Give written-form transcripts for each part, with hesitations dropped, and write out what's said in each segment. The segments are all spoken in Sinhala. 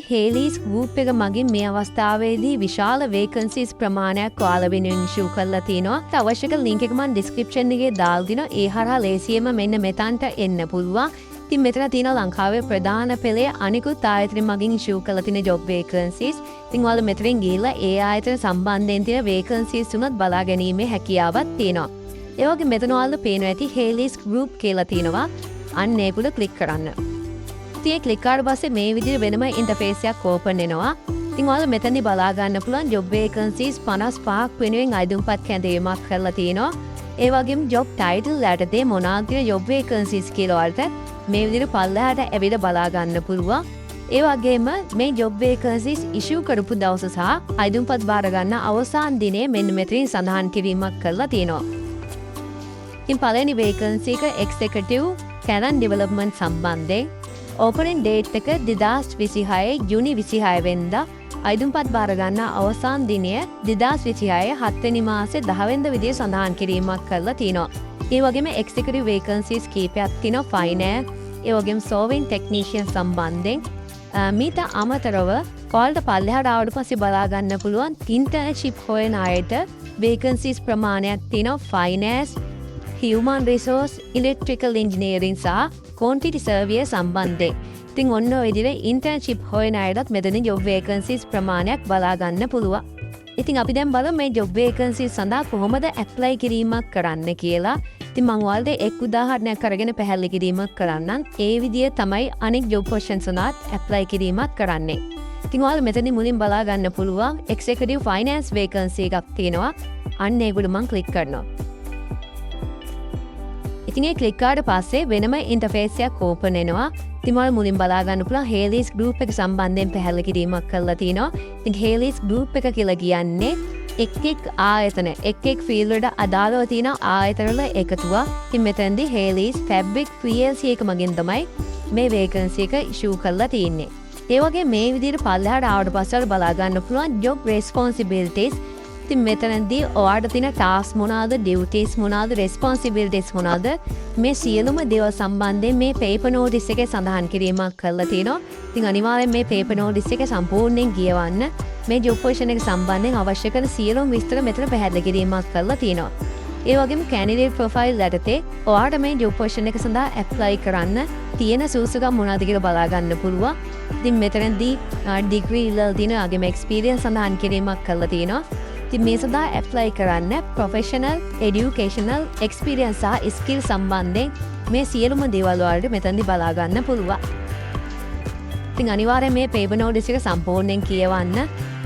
හේලිස් ගෲප් එක මගින් මේ අවස්ථාවේදී විශාල වේකන්සිස් ප්‍රමාණයක් ඔයාලා වෙනුවෙන් ඉෂුව කරලා තිනවා. අවශ්‍ය කරන ලින්ක් එක මම ඩිස්ක්‍රිප්ෂන් එකේ දාලා දිනවා. ඒ හරහා ලේසියෙන්ම මෙන්න මෙතනට එන්න පුළුවන්. ඉතින් මෙතන තියෙන ලංකාවේ ප්‍රධාන පෙළේ අනිකුත් ආයතන මගින් ඉෂුව කරලා තියෙන ජොබ් වේකන්සිස්. ඉතින් ඔයාලා මෙතනින් ගිහිල්ලා ඒ ආයතන සම්බන්ධයෙන් තියෙන වේකන්සිස් උනත් බලා ගැනීමේ හැකියාවක් තියෙනවා. ඒ වගේ මෙතන ඔයාලා පේනවා ඇති හේලිස් ගෲප් කියලා තියෙනවා. අන්න ඒක උඩ ක්ලික් කරන්න. ඉතින් ක්ලික් කරලා පස්සේ මේ විදිහට වෙනම ඉන්ටර්ෆේස් එකක් ඕපන් වෙනවා. ඉතින් ඔයාලා මෙතනදී බලා ගන්න පුළුවන් ජොබ් වේකන්සිස් 55ක් වෙනුවෙන් අයිදුම්පත් කැඳවීමක් කරලා තියෙනවා. ඒ වගේම ජොබ් ටයිටල් යටතේ මොනවාද ජොබ් වේකන්සිස් කියලා ඔයාලට මේ විදිහට පල්ලෙහාට ඇවිල්ලා බලා ගන්න පුළුවන්. ඒ වගේම මේ ජොබ් වේකන්සිස් ඉෂුව කරපු දවස සහ අයිදුම්පත් බාර ගන්න අවසාන දිනේ මෙන්න මෙතනින් සඳහන් කිරීමක් කරලා තියෙනවා. ඉතින් පළවෙනි වේකන්සි එක එක්සිකියුටිව් කැරන් ඩෙවලොප්මන්ට් සම්බන්ධයෙන් ඕපනින් ඩේට් එක 2026 ජූනි 26 වෙනිදා අයිදුම්පත් බාර ගන්න අවසාන දිනය 2026 7 වෙනි මාසේ 10 වෙනිදා විදිහට සඳහන් කිරීමක් කරලා තියෙනවා. ඒ වගේම එක්සිකියුටිව් වේකන්සිස් කීපයක් තියෙනවා ෆයිනෑන්ස්, ඒ වගේම සෝවින් ටෙක්නීෂියන් සම්බන්ධයෙන්. මීට අමතරව ඔයාලට පල්ලෙහාට ආවට පස්සේ බලා ගන්න පුළුවන් ඉන්ටර්න්ෂිප් හොයන අයට වේකන්සිස් ප්‍රමාණයක් තියෙනවා finance, human resource, electrical engineering සහ කොන්ටිටි සර්විය සම්බන්ධයෙන්. ඉතින් ඔන්න ඔය විදිහට ඉන්ටර්න්ෂිප් හොයන අයටත් මෙතන ජොබ් වේකන්සිස් ප්‍රමාණයක් බලා ගන්න පුළුවන්. ඉතින් අපි දැන් බලමු මේ ජොබ් වේකන්සිස් සඳහා කොහොමද ඇප්ලයි කිරීමක් කරන්න කියලා. ඉතින් මම ඔයාලට එක් උදාහරණයක් අරගෙන පැහැදිලි කිරීමක් කරන්නම්. ඒ විදිය තමයි අනෙක් ජොබ් පොසිෂන්ස් උනාත් ඇප්ලයි කිරීමක් කරන්නේ. ඉතින් ඔයාලා මෙතනින් මුලින් බලා ගන්න පුළුවන් එක්සිකියුටිව් ෆයිනෑන්ස් වේකන්සි එකක් තියෙනවා. අන්න ඒකට මම ක්ලික් කරනවා. ඉතින් ඒ ක්ලික් කරාට පස්සේ වෙනම ඉන්ටර්ෆේස් එකක් ඕපන් වෙනවා. ඉතින් ඔයාලා මුලින් බලා ගන්න පුළුවන් හේලිස් ගෲප් එක සම්බන්ධයෙන් පැහැදිලි කිරීමක් කරලා තිනවා. ඉතින් හේලිස් ගෲප් එක කියලා කියන්නේ එක් ආයතන එක් ෆීල්ඩ් වලට අදාළව තියෙන ආයතන වල එකතුවක්. ඉතින් මෙතනදී හේලිස් ෆැබ්‍රික් PLC එක මගින් තමයි මේ වේකන්සි එක ඉෂුව කරලා තියෙන්නේ. ඒ වගේ මේ විදිහට පල්ලෙහාට ආවට පස්සේ බලා ගන්න පුළුවන් ජොබ් රෙස්පොන්සිබිලිටිස්. ඉතින් මෙතනදී ඔයාලට තියෙන ටාස්ක් මොනවාද, ඩියුටිස් මොනවාද, රෙස්පොන්සිබිලිටිස් මොනවාද, මේ සියලුම දේවල් සම්බන්ධයෙන් මේ පේපර් නෝටිස් එකේ සඳහන් කිරීමක් කරලා තියෙනවා. ඉතින් අනිවාර්යෙන් මේ පේපර් නෝටිස් එක සම්පූර්ණයෙන් කියවන්න. මේ ජොබ් පොසිෂන් එක සම්බන්ධයෙන් අවශ්‍ය කරන සියලුම විස්තර මෙතන පැහැදිලි කිරීමක් කරලා තියෙනවා. ඒ වගේම කැන්ඩිඩේට් ප්‍රොෆයිල් යටතේ ඔයාලට මේ ජොබ් පොසිෂන් එක සඳහා ඇප්ලයි කරන්න තියෙන සුසුකම් මොනවද කියලා බලා ගන්න පුළුවන්. ඉතින් මෙතනදී ඩිග්‍රී ඉල්ලලා තියෙන වගේම එක්ස්පීරියන්ස් සඳහන් කිරීමක් කරලා තියෙනවා. ඉතින් මේ සඳහා ඇප්ලයි කරන්න ප්‍රොෆෙෂනල්, එඩියුකේෂනල් එක්ස්පීරියන්ස් සහ ස්කිල් සම්බන්ධයෙන් මේ සියලුම දේවල් වලට මෙතනදී බලා ගන්න පුළුවන්. ඉතින් අනිවාර්යෙන් මේ පේපර් නෝටිස් එක සම්පූර්ණයෙන් කියවන්න.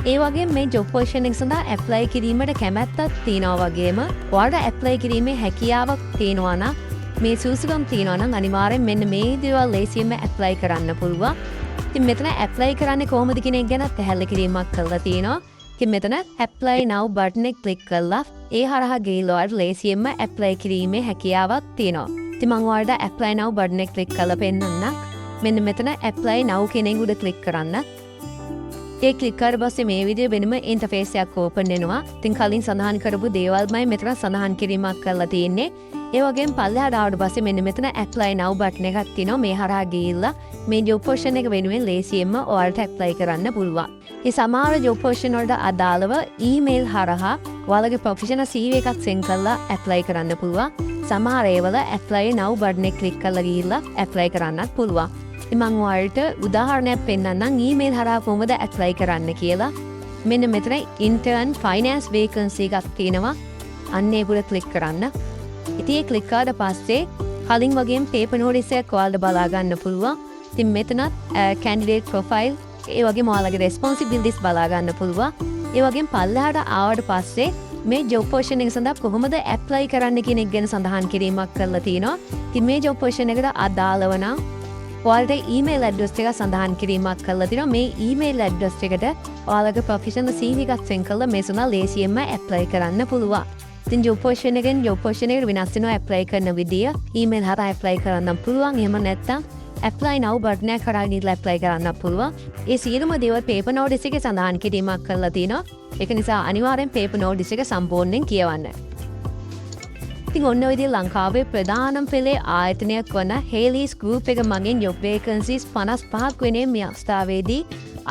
ඒ වගේම මේ ජොබ් පොසිෂන් එක සඳහා ඇප්ලයි කිරීමට කැමැත්තක් තියෙනවා වගේම ඔයාලට ඇප්ලයි කිරීමේ හැකියාවක් තියෙනවා නම් මේ සුසුකම් තියෙනවා නම් අනිවාර්යෙන් මෙන්න මේ දේවල් ලේසියෙන්ම ඇප්ලයි කරන්න පුළුවන්. ඉතින් මෙතන ඇප්ලයි කරන්නේ කොහොමද කියන එක ගැන පැහැදිලි කිරීමක් කරලා තියෙනවා. ඉතින් මෙතන apply now button එක ක්ලික් කරලා ඒ හරහා ගිහිල්ලා ඔයාලට ලේසියෙන්ම apply කිරීමේ හැකියාවක් තියෙනවා. ඉතින් මම ඔයාලට apply now button එක ක්ලික් කරලා පෙන්නන්නම්. මෙන්න මෙතන apply now කියන එක උඩ ක්ලික් කරන්න. ඒ ක්ලික් කරලා පස්සේ මේ විදිහේ වෙනම ඉන්ටර්ෆේස් එකක් ඕපන් වෙනවා. ඉතින් කලින් සඳහන් කරපු දේවල්මයි මෙතන සඳහන් කිරීමක් කරලා තියෙන්නේ. ඒ වගේම පල්ලෙහාට ආවට පස්සේ මෙන්න මෙතන apply now button එකක් තියෙනවා. මේ හරහා ගිහිල්ලා මේ ජොබ් පොසිෂන් එක වෙනුවෙන් ලේසියෙන්ම ඔයාලට apply කරන්න පුළුවන්. මේ සමහර ජොබ් පොසිෂන් වලට අදාළව ඊමේල් හරහා ඔයාලගේ ප්‍රොෆෙෂනල් CV එකක් සෙන්ඩ් කරලා apply කරන්න පුළුවන්. සමහර ඒවල apply now button එක ක්ලික් කරලා ගිහිල්ලා apply කරන්නත් පුළුවන්. ඉතින් මම ඔයාලට උදාහරණයක් පෙන්නන්නම් ඊමේල් හරහා කොහොමද apply කරන්න කියලා. මෙන්න මෙතන intern finance vacancy එකක් තියෙනවා. අන්න ඒක උඩ ක්ලික් කරන්න. ඉතින් ඒ ක්ලික් කරාට පස්සේ කලින් වගේම paper notice එකක් ඔයාලට බලා ගන්න පුළුවන්. ඉතින් මෙතනත් candidate profile ඒ වගේම ඔයාලගේ responsibilities බලා ගන්න පුළුවන්. ඒ වගේම පල්ලෙහාට ආවට පස්සේ මේ job position එක සඳහා කොහොමද apply කරන්න කියන එක ගැන සඳහන් කිරීමක් කරලා තියෙනවා. ඉතින් මේ job position එකට අදාළව නම් ඔයාලට email address එක සඳහන් කිරීමක් කරලා තියෙනවා. මේ email address එකට ඔයාලගේ professional CV එකක් send කරලා මේ සඳහා ලේසියෙන්ම apply කරන්න පුළුවන්. ඉතින් job position එකෙන් job position එකට වෙනස් වෙනවා apply කරන විදිය. email හරහා apply කරන්න පුළුවන්. එහෙම නැත්නම් apply now button එක කරා ගිහලා apply කරන්න පුළුවන්. ඒ සියලුම දේවල් paper notice එකේ සඳහන් කිරීමක් කරලා තිනවා. ඒක නිසා අනිවාර්යෙන් paper notice එක සම්පූර්ණයෙන් කියවන්න. ඉතින් ඔන්න ඔය විදිහට ලංකාවේ ප්‍රධානම පෙළේ ආයතනයක් වන හේලිස් ගෲප් එක මගින් ජොබ් වේකන්සිස් 55ක් වෙනේ මේ අවස්ථාවේදී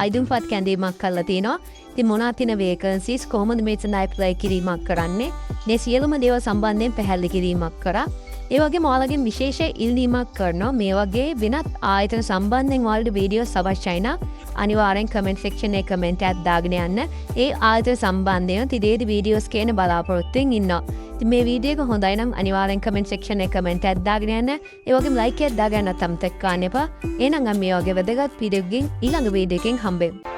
අයිදුම්පත් කැඳවීමක් කරලා තිනවා. ඉතින් මොනවද තියෙන වේකන්සිස් කොහොමද මේ සඳහා ඇප්ලයි කිරීමක් කරන්නේ? මේ සියලුම දේවල් සම්බන්ධයෙන් පැහැදිලි කිරීමක් කරා. ඒ වගේම ඔයාලගෙන් විශේෂ ඉල්ලීමක් කරනවා මේ වගේ වෙනත් ආයතන සම්බන්ධයෙන් ඔයාලට වීඩියෝස් අවශ්‍යයි නම් අනිවාර්යෙන් කමෙන්ට් සෙක්ෂන් එකේ කමෙන්ට් එකක් දාගෙන යන්න. ඒ ආයතන සම්බන්ධයෙන් තිදේදී වීඩියෝස් කියන බලාපොරොත්තුෙන් ඉන්නවා. ඉතින් මේ වීඩියෝ එක හොඳයි නම් අනිවාර්යෙන් කමෙන්ට් සෙක්ෂන් එකේ කමෙන්ට් එකක් දාගෙන යන්න. ඒ වගේම ලයික් එකක් දාගන්න අමතක කරන්න එපා. එහෙනම් අපි මේ වගේ වැදගත් වීඩියෝ එකකින් ඊළඟ වීඩියෝ එකකින් හම්බෙමු.